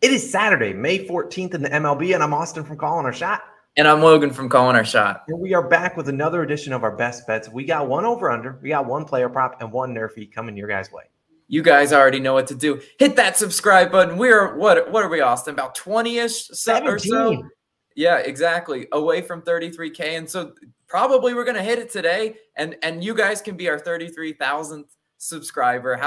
It is Saturday, May 14th in the MLB, and I'm Austin from Calling Our Shot. And I'm Logan from Calling Our Shot. And we are back with another edition of our best bets. We got one over-under, we got one player prop, and one NRFI coming your guys' way. You guys already know what to do. Hit that subscribe button. We're, what are we, Austin? About 20-ish or so? Yeah, exactly. Away from 33K. And so probably we're going to hit it today. And you guys can be our 33,000th subscriber.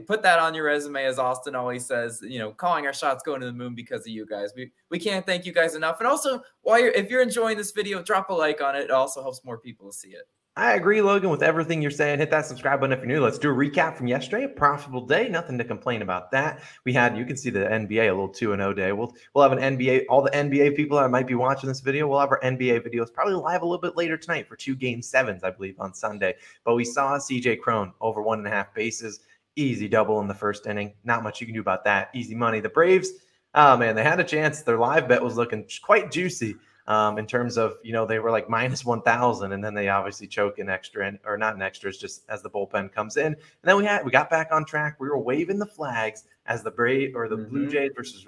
Put that on your resume, as Austin always says. You know, Calling Our Shots going to the moon because of you guys. We can't thank you guys enough. And also, if you're enjoying this video, drop a like on it. It also helps more people to see it. I agree, Logan, with everything you're saying. Hit that subscribe button if you're new. Let's do a recap from yesterday. A profitable day. Nothing to complain about that. We had, you can see the NBA, a little 2-0 day. We'll have an NBA, all the NBA people that might be watching this video, we'll have our NBA videos probably live a little bit later tonight for 2 Game 7s, I believe, on Sunday. But we saw CJ Cron over 1.5 bases. Easy double in the first inning. Not much you can do about that. Easy money. The Braves, oh man, they had a chance. Their live bet was looking quite juicy. In terms of, you know, they were like minus 1,000, and then they obviously choke in extra, or not in extras, just as the bullpen comes in. And then we got back on track. We were waving the flags as the Blue Jays versus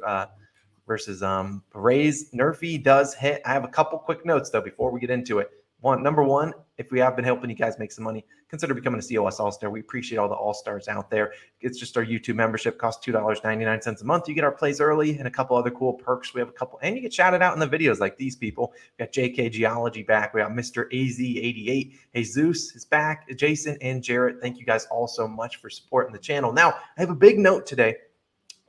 Rays. NRFI does hit. I have a couple quick notes though before we get into it. Number one, if we have been helping you guys make some money, consider becoming a COS All-Star. We appreciate all the All-Stars out there. It's just our YouTube membership, costs $2.99 a month. You get our plays early and a couple other cool perks. We have a couple, and you get shouted out in the videos like these people. We got JK Geology back. We got Mr. AZ88. Jesus is back. Jason and Jarrett. Thank you guys all so much for supporting the channel. Now, I have a big note today.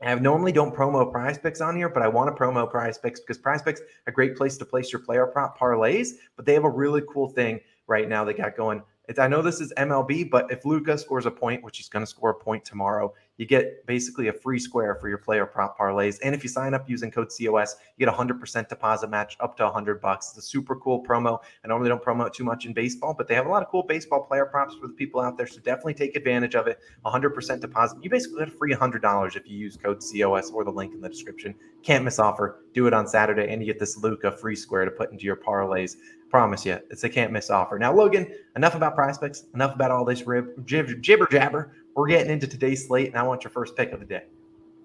I normally don't promo PrizePicks on here, but I want to promo PrizePicks because PrizePicks a great place to place your player prop parlays, but they have a really cool thing right now they got going. I know this is MLB, but if Luka scores a point, which he's going to score a point tomorrow, you get basically a free square for your player prop parlays. And if you sign up using code COS, you get a 100% deposit match up to $100. It's a super cool promo. I normally don't promote too much in baseball, but they have a lot of cool baseball player props for the people out there. So definitely take advantage of it. 100% deposit. You basically get a free $100 if you use code COS or the link in the description. Can't miss offer. Do it on Saturday, and you get this Luka free square to put into your parlays. Promise you, it's a can't miss offer. Now, Logan, enough about PrizePicks, enough about all this jibber jabber. We're getting into today's slate, and I want your first pick of the day.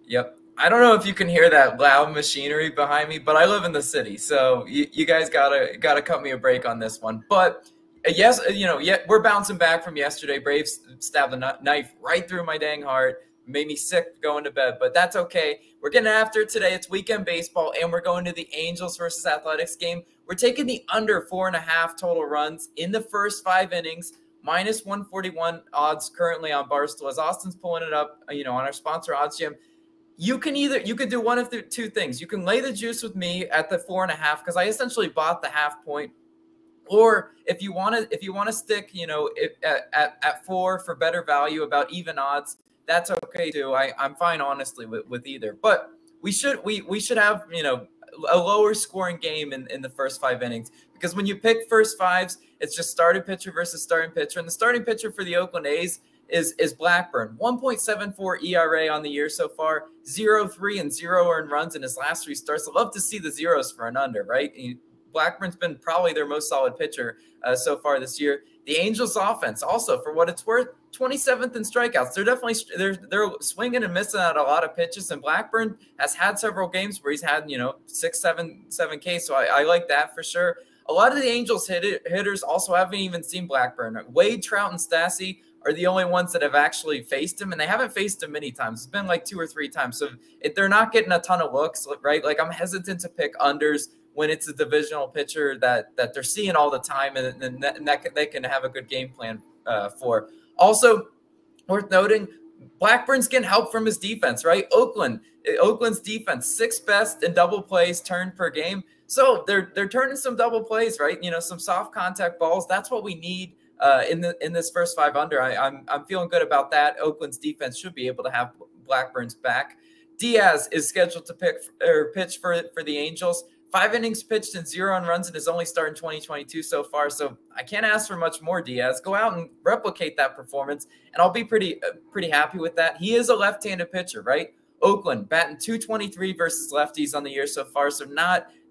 Yep. I don't know if you can hear that loud machinery behind me, but I live in the city, so you guys gotta cut me a break on this one. But yes, we're bouncing back from yesterday. Braves stabbed a knife right through my dang heart. Made me sick going to bed, but that's okay. We're getting after it today. It's weekend baseball, and we're going to the Angels versus Athletics game. We're taking the under 4.5 total runs in the first 5 innings, minus 141 odds currently on Barstool. As Austin's pulling it up, on our sponsor Odds Gym, you can do one of the two things. You can lay the juice with me at the 4.5 because I essentially bought the half point. Or if you want to stick, at 4 for better value, about even odds, that's okay too. I'm fine, honestly, with either. But we should have, a lower scoring game in the first 5 innings, because when you pick first fives, it's just starting pitcher versus starting pitcher. And the starting pitcher for the Oakland A's is Blackburn. 1.74 ERA on the year so far, 0-3 and 0 earned runs in his last 3 starts. I love to see the zeros for an under, right? Blackburn's been probably their most solid pitcher so far this year. The Angels offense also, for what it's worth, 27th in strikeouts. They're definitely they're swinging and missing out a lot of pitches, and Blackburn has had several games where he's had 6, 7 Ks. So I like that for sure. A lot of the Angels hitters also haven't even seen Blackburn. Wade, Trout, and Stassi are the only ones that have actually faced him, and they haven't faced him many times. It's been like 2 or 3 times. So if they're not getting a ton of looks, right? Like, I'm hesitant to pick unders when it's a divisional pitcher that they're seeing all the time, and that they can have a good game plan for. Also, worth noting, Blackburn's getting help from his defense, right? Oakland's defense, 6th best in double plays turned per game. So they're turning some double plays, right? Some soft contact balls. That's what we need in this first 5 under. I'm feeling good about that. Oakland's defense should be able to have Blackburn's back. Diaz is scheduled to pitch for the Angels. 5 innings pitched and 0 on runs in his only start in 2022 so far. So I can't ask for much more, Diaz. Go out and replicate that performance, and I'll be pretty happy with that. He is a left-handed pitcher, right? Oakland batting .223 versus lefties on the year so far. So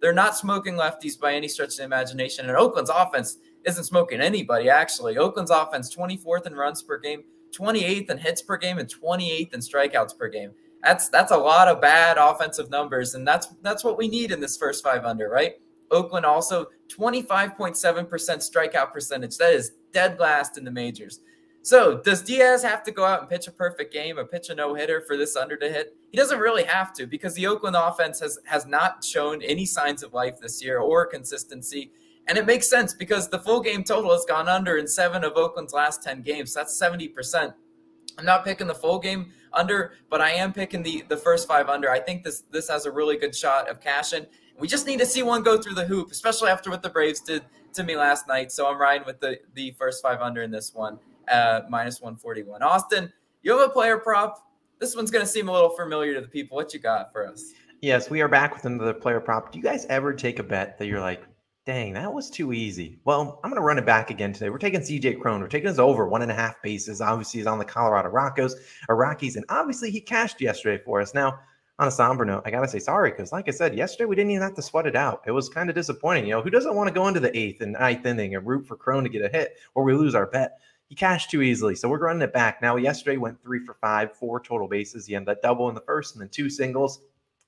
they're not smoking lefties by any stretch of the imagination. And Oakland's offense isn't smoking anybody, actually. Oakland's offense, 24th in runs per game, 28th in hits per game, and 28th in strikeouts per game. That's a lot of bad offensive numbers, and that's what we need in this first 5 under, right? Oakland also 25.7% strikeout percentage. That is dead last in the majors. So does Diaz have to go out and pitch a perfect game or pitch a no-hitter for this under to hit? He doesn't really have to, because the Oakland offense has not shown any signs of life this year or consistency. And it makes sense because the full game total has gone under in 7 of Oakland's last 10 games. That's 70%. I'm not picking the full game under, but I am picking the first 5 under. I think this has a really good shot of cashing. We just need to see one go through the hoop, especially after what the Braves did to me last night. So I'm riding with the first 5 under in this one, minus 141. Austin, you have a player prop. This one's going to seem a little familiar to the people. What you got for us? Yes, we are back with another player prop. Do you guys ever take a bet that you're like, dang, that was too easy? Well, I'm going to run it back again today. We're taking CJ Cron. We're taking his over 1.5 bases. Obviously, he's on the Colorado Rockies, and obviously he cashed yesterday for us. Now, on a somber note, I got to say sorry because, like I said, yesterday we didn't even have to sweat it out. It was kind of disappointing. You know, who doesn't want to go into the 8th and 9th inning and root for Cron to get a hit or we lose our bet? He cashed too easily, so we're running it back. Now, yesterday went 3 for 5, 4 total bases. He ended that double in the first and then 2 singles.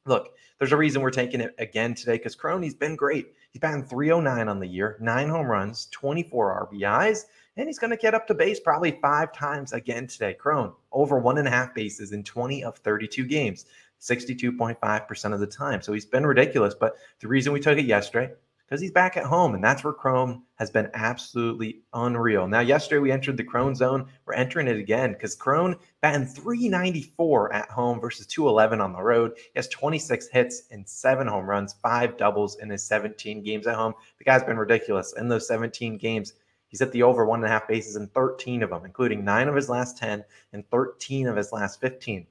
Look, there's a reason we're taking it again today because Croney's been great. He's batting .309 on the year, 9 home runs, 24 RBIs, and he's going to get up to base probably 5 times again today. Cron, over 1.5 bases in 20 of 32 games, 62.5% of the time. So he's been ridiculous, but the reason we took it yesterday, because he's back at home, and that's where Cron has been absolutely unreal. Now, yesterday we entered the Cron zone. We're entering it again because Cron batting .394 at home versus .211 on the road. He has 26 hits and 7 home runs, 5 doubles in his 17 games at home. The guy's been ridiculous. In those 17 games, he's hit the over 1.5 bases in 13 of them, including 9 of his last 10 and 13 of his last 15.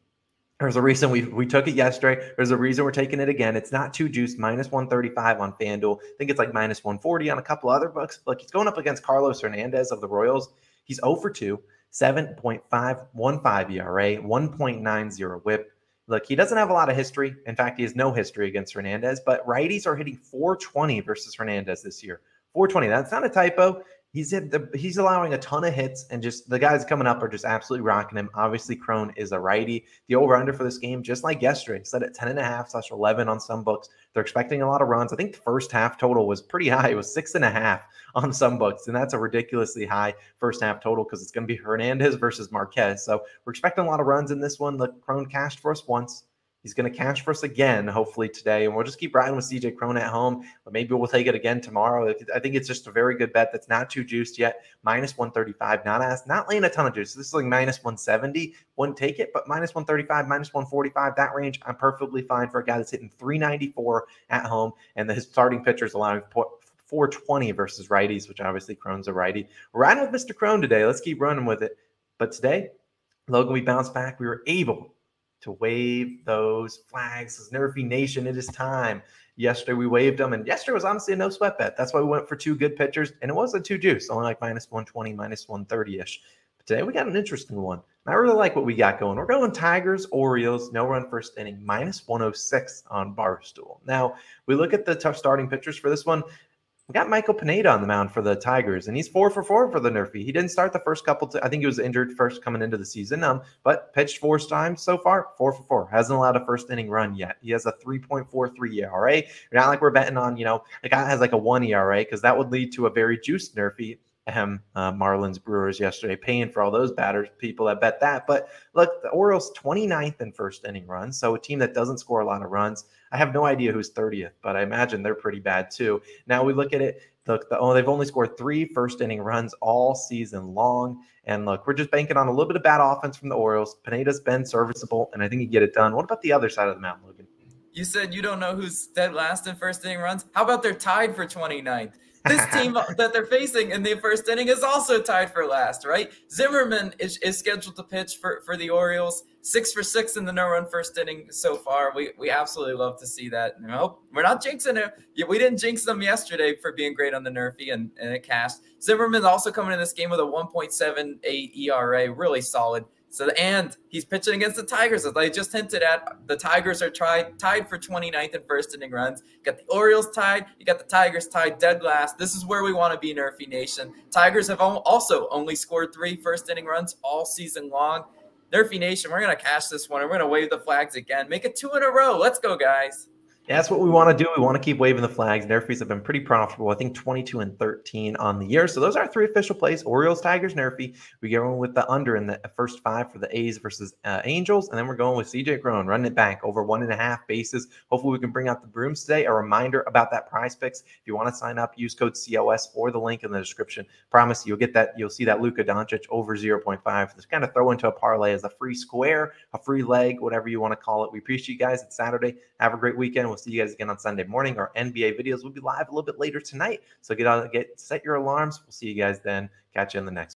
There's a reason we took it yesterday. There's a reason we're taking it again. It's not too juiced, minus 135 on FanDuel. I think it's like minus 140 on a couple other books. Look, he's going up against Carlos Hernandez of the Royals. He's 0 for 2, 7.515 ERA, 1.90 whip. Look, he doesn't have a lot of history. In fact, he has no history against Hernandez, but righties are hitting .420 versus Hernandez this year. .420, that's not a typo. He's allowing a ton of hits, and just the guys coming up are just absolutely rocking him. Obviously, Cron is a righty. The over-under for this game, just like yesterday, set at 10.5/11 on some books. They're expecting a lot of runs. I think the first half total was pretty high. It was 6.5 on some books, and that's a ridiculously high first half total because it's going to be Hernandez versus Marquez. So we're expecting a lot of runs in this one. Look, Cron cashed for us once. He's going to cash for us again, hopefully today, and we'll just keep riding with CJ Cron at home, but maybe we'll take it again tomorrow. I think it's just a very good bet that's not too juiced yet. Minus 135, not laying a ton of juice. This is like minus 170. Wouldn't take it, but minus 135, minus 145, that range, I'm perfectly fine for a guy that's hitting .394 at home, and his starting pitcher is allowing .420 versus righties, which obviously Cron's a righty. We're riding with Mr. Cron today. Let's keep running with it. But today, Logan, we bounced back. We were able to wave those flags. As NRFI Nation, it is time. Yesterday we waved them, and yesterday was honestly a no sweat bet. That's why we went for 2 good pitchers, and it wasn't too juice, only like minus 120, minus 130-ish. But today we got an interesting one. And I really like what we got going. We're going Tigers, Orioles, no run first inning, minus 106 on Barstool. Now, we look at the tough starting pitchers for this one. We got Michael Pineda on the mound for the Tigers, and he's 4 for 4 for the NRFI. He didn't start the first couple. I think he was injured first coming into the season, but pitched 4 times so far, 4 for 4. Hasn't allowed a first inning run yet. He has a 3.43 ERA. You're not like we're betting on, the guy has like a 1 ERA because that would lead to a very juiced NRFI. Marlins Brewers yesterday, paying for all those people that bet that. But look, the Orioles 29th in first inning runs, so a team that doesn't score a lot of runs. I have no idea who's 30th, but I imagine they're pretty bad too. Now we look at it. Look, they've only scored 3 first inning runs all season long. And look, we're just banking on a little bit of bad offense from the Orioles. Pineda's been serviceable, and I think he get it done. What about the other side of the mountain, Logan? You said you don't know who's dead last in first inning runs. How about they're tied for 29th? This team that they're facing in the first inning is also tied for last, right? Zimmerman is scheduled to pitch for the Orioles. 6 for 6 in the no-run first inning so far. We absolutely love to see that. We're not jinxing it. We didn't jinx them yesterday for being great on the NRFI and it cashed. Zimmerman also coming in this game with a 1.78 ERA, really solid. And he's pitching against the Tigers, as I just hinted at. The Tigers are tied for 29th in first inning runs. You got the Orioles tied. You got the Tigers tied dead last. This is where we want to be, NRFI Nation. Tigers have also only scored 3 first inning runs all season long. Nerfy Nation, we're going to cash this one, and we're going to wave the flags again. Make it 2 in a row. Let's go, guys. Yeah, that's what we want to do. We want to keep waving the flags. Nerfies have been pretty profitable. I think 22 and 13 on the year. So those are our 3 official plays: Orioles, Tigers, Nerfy. We get one with the under in the first 5 for the A's versus Angels. And then we're going with CJ Cron, running it back over 1.5 bases. Hopefully we can bring out the brooms today. A reminder about that PrizePicks. If you want to sign up, use code COS or the link in the description. Promise you'll get that. You'll see that Luka Doncic over 0.5. Just kind of throw into a parlay as a free square, a free leg, whatever you want to call it. We appreciate you guys. It's Saturday. Have a great weekend. We'll see you guys again on Sunday morning. Our NBA videos will be live a little bit later tonight. So set your alarms. We'll see you guys then. Catch you in the next one.